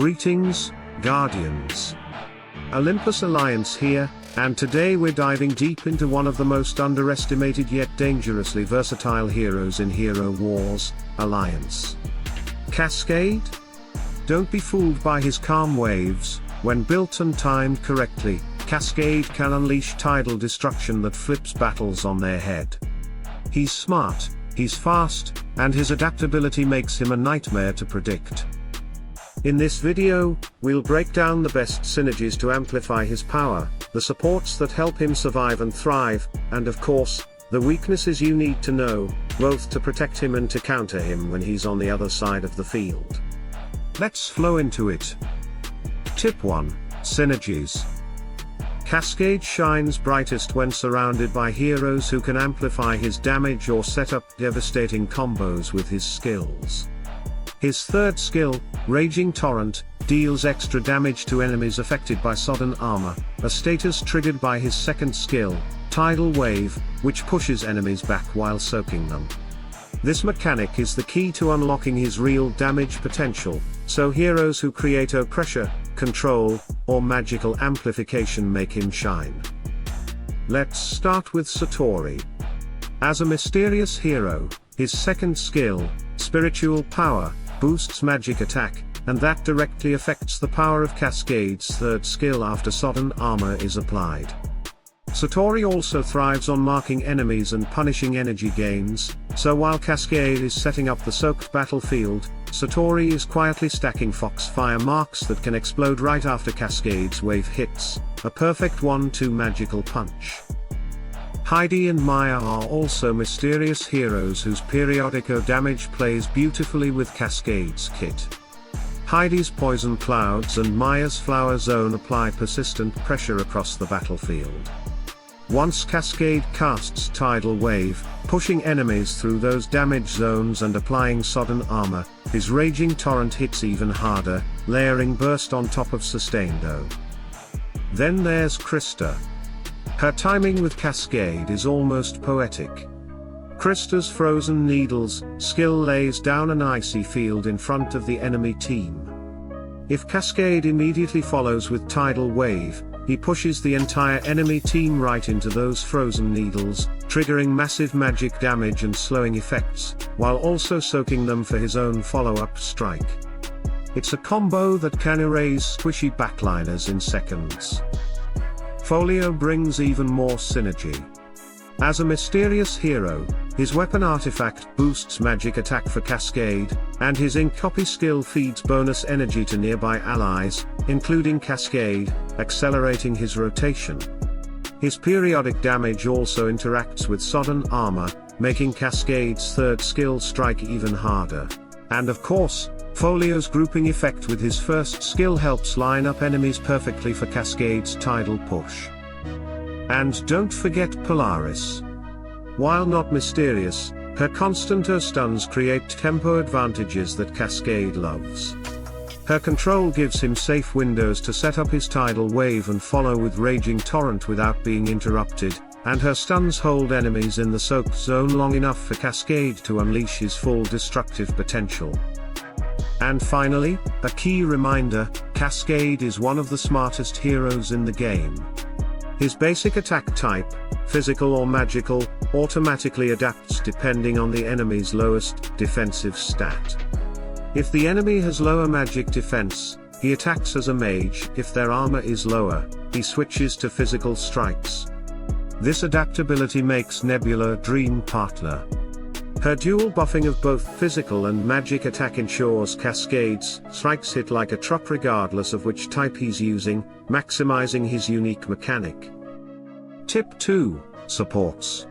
Greetings, Guardians. Olympus Alliance here, and today we're diving deep into one of the most underestimated yet dangerously versatile heroes in Hero Wars, Alliance. Cascade? Don't be fooled by his calm waves. When built and timed correctly, Cascade can unleash tidal destruction that flips battles on their head. He's smart, he's fast, and his adaptability makes him a nightmare to predict. In this video, we'll break down the best synergies to amplify his power, the supports that help him survive and thrive, and of course, the weaknesses you need to know, both to protect him and to counter him when he's on the other side of the field. Let's flow into it. Tip 1. Synergies. Cascade shines brightest when surrounded by heroes who can amplify his damage or set up devastating combos with his skills. His third skill, Raging Torrent, deals extra damage to enemies affected by Sodden armor, a status triggered by his second skill, Tidal Wave, which pushes enemies back while soaking them. This mechanic is the key to unlocking his real damage potential, so heroes who create pressure, control, or magical amplification make him shine. Let's start with Satori. As a mysterious hero, his second skill, Spiritual Power, boosts magic attack, and that directly affects the power of Cascade's third skill after Sodden armor is applied. Satori also thrives on marking enemies and punishing energy gains, so while Cascade is setting up the soaked battlefield, Satori is quietly stacking Foxfire marks that can explode right after Cascade's wave hits, a perfect 1-2 magical punch. Heidi and Maya are also mysterious heroes whose periodic damage plays beautifully with Cascade's kit. Heidi's Poison Clouds and Maya's Flower Zone apply persistent pressure across the battlefield. Once Cascade casts Tidal Wave, pushing enemies through those damage zones and applying Sodden armor, his Raging Torrent hits even harder, layering burst on top of sustained O. Then there's Krista. Her timing with Cascade is almost poetic. Krista's Frozen Needles skill lays down an icy field in front of the enemy team. If Cascade immediately follows with Tidal Wave, he pushes the entire enemy team right into those frozen needles, triggering massive magic damage and slowing effects, while also soaking them for his own follow-up strike. It's a combo that can erase squishy backliners in seconds. Folio brings even more synergy. As a mysterious hero, his weapon artifact boosts magic attack for Cascade, and his ink copy skill feeds bonus energy to nearby allies, including Cascade, accelerating his rotation. His periodic damage also interacts with Sodden armor, making Cascade's third skill strike even harder. And of course, Folio's grouping effect with his first skill helps line up enemies perfectly for Cascade's tidal push. And don't forget Polaris. While not mysterious, her constant stuns create tempo advantages that Cascade loves. Her control gives him safe windows to set up his Tidal Wave and follow with Raging Torrent without being interrupted, and her stuns hold enemies in the soaked zone long enough for Cascade to unleash his full destructive potential. And finally, a key reminder, Cascade is one of the smartest heroes in the game. His basic attack type, physical or magical, automatically adapts depending on the enemy's lowest defensive stat. If the enemy has lower magic defense, he attacks as a mage. If their armor is lower, he switches to physical strikes. This adaptability makes Nebula a dream partner. Her dual buffing of both physical and magic attack ensures Cascade's strikes hit like a truck regardless of which type he's using, maximizing his unique mechanic. Tip 2. Supports.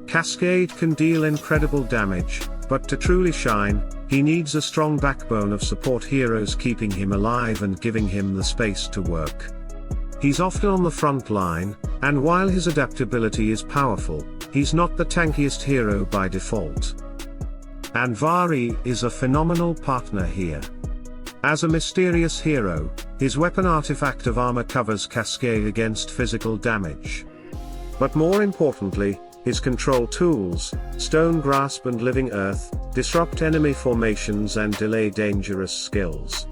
Cascade can deal incredible damage, but to truly shine, he needs a strong backbone of support heroes keeping him alive and giving him the space to work. He's often on the front line, and while his adaptability is powerful, he's not the tankiest hero by default. And Vari is a phenomenal partner here. As a mysterious hero, his weapon artifact of armor covers Cascade against physical damage. But more importantly, his control tools, Stone Grasp and Living Earth, disrupt enemy formations and delay dangerous skills.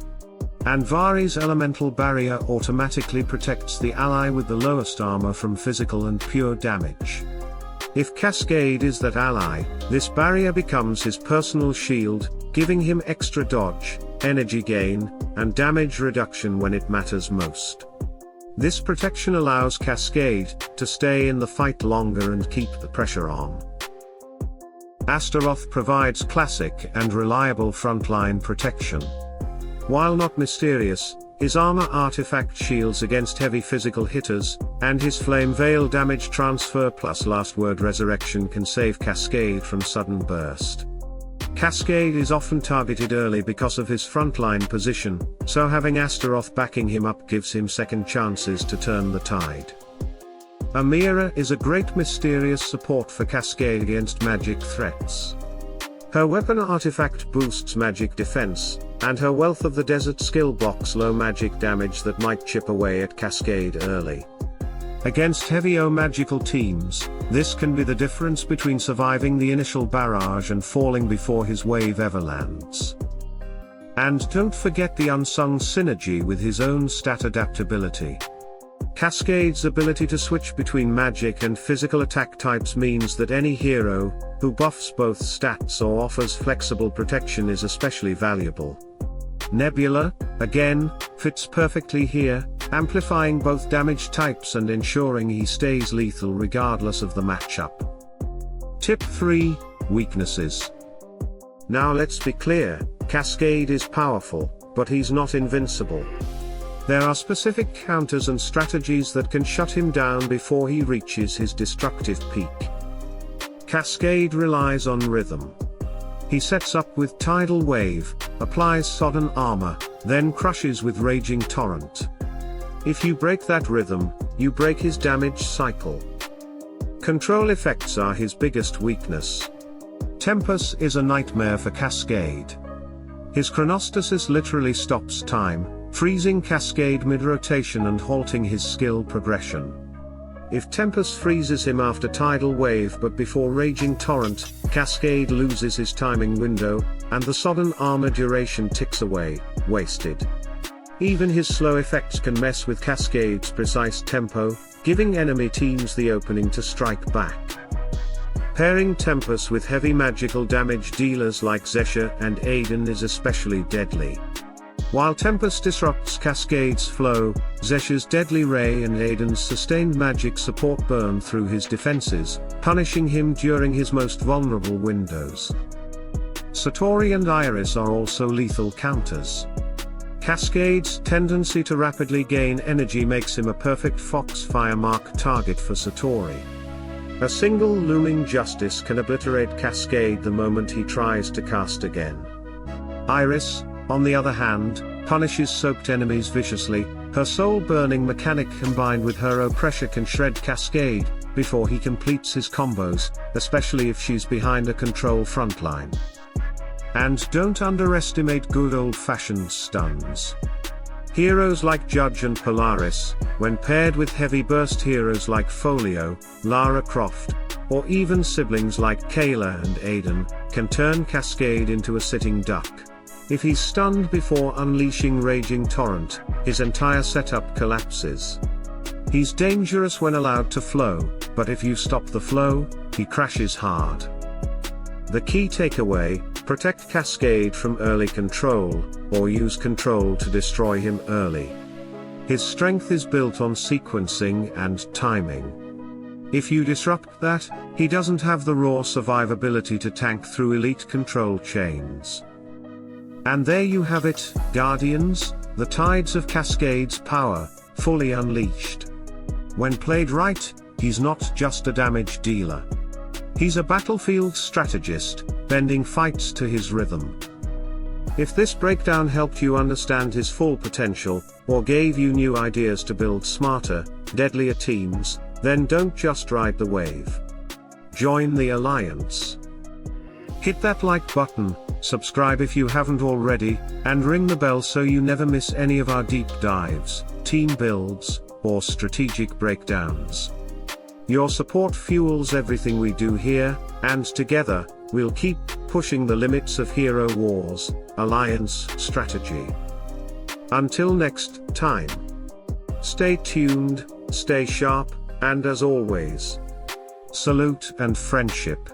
And Vari's elemental barrier automatically protects the ally with the lowest armor from physical and pure damage. If Cascade is that ally, this barrier becomes his personal shield, giving him extra dodge, energy gain, and damage reduction when it matters most. This protection allows Cascade to stay in the fight longer and keep the pressure on. Astaroth provides classic and reliable frontline protection. While not mysterious, his armor artifact shields against heavy physical hitters, and his flame veil damage transfer plus last word resurrection can save Cascade from sudden burst. Cascade is often targeted early because of his frontline position, so having Astaroth backing him up gives him second chances to turn the tide. Amira is a great mysterious support for Cascade against magic threats. Her weapon artifact boosts magic defense, and her Wealth of the Desert skill blocks low magic damage that might chip away at Cascade early. Against heavy magical teams, this can be the difference between surviving the initial barrage and falling before his wave ever lands. And don't forget the unsung synergy with his own stat adaptability. Cascade's ability to switch between magic and physical attack types means that any hero who buffs both stats or offers flexible protection is especially valuable. Nebula, again, fits perfectly here, amplifying both damage types and ensuring he stays lethal regardless of the matchup. Tip 3, Weaknesses. Now let's be clear, Cascade is powerful, but he's not invincible. There are specific counters and strategies that can shut him down before he reaches his destructive peak. Cascade relies on rhythm. He sets up with Tidal Wave, applies Sodden armor, then crushes with Raging Torrent. If you break that rhythm, you break his damage cycle. Control effects are his biggest weakness. Tempus is a nightmare for Cascade. His Chronostasis literally stops time, freezing Cascade mid-rotation and halting his skill progression. If Tempus freezes him after Tidal Wave but before Raging Torrent, Cascade loses his timing window, and the Sodden armor duration ticks away, wasted. Even his slow effects can mess with Cascade's precise tempo, giving enemy teams the opening to strike back. Pairing Tempus with heavy magical damage dealers like Zesha and Aiden is especially deadly. While Tempus disrupts Cascade's flow, Zesha's Deadly Ray and Aiden's sustained magic support burn through his defenses, punishing him during his most vulnerable windows. Satori and Iris are also lethal counters. Cascade's tendency to rapidly gain energy makes him a perfect Foxfire Mark target for Satori. A single Looming Justice can obliterate Cascade the moment he tries to cast again. Iris, on the other hand, punishes soaked enemies viciously. Her soul-burning mechanic combined with her oppressor can shred Cascade before he completes his combos, especially if she's behind a control frontline. And don't underestimate good old-fashioned stuns. Heroes like Judge and Polaris, when paired with heavy burst heroes like Folio, Lara Croft, or even siblings like Kayla and Aiden, can turn Cascade into a sitting duck. If he's stunned before unleashing Raging Torrent, his entire setup collapses. He's dangerous when allowed to flow, but if you stop the flow, he crashes hard. The key takeaway: protect Cascade from early control, or use control to destroy him early. His strength is built on sequencing and timing. If you disrupt that, he doesn't have the raw survivability to tank through elite control chains. And there you have it, Guardians, the tides of Cascade's power, fully unleashed. When played right, he's not just a damage dealer. He's a battlefield strategist, bending fights to his rhythm. If this breakdown helped you understand his full potential, or gave you new ideas to build smarter, deadlier teams, then don't just ride the wave. Join the alliance. Hit that like button, subscribe if you haven't already, and ring the bell so you never miss any of our deep dives, team builds, or strategic breakdowns. Your support fuels everything we do here, and together, we'll keep pushing the limits of Hero Wars Alliance strategy. Until next time. Stay tuned, stay sharp, and as always, salute and friendship.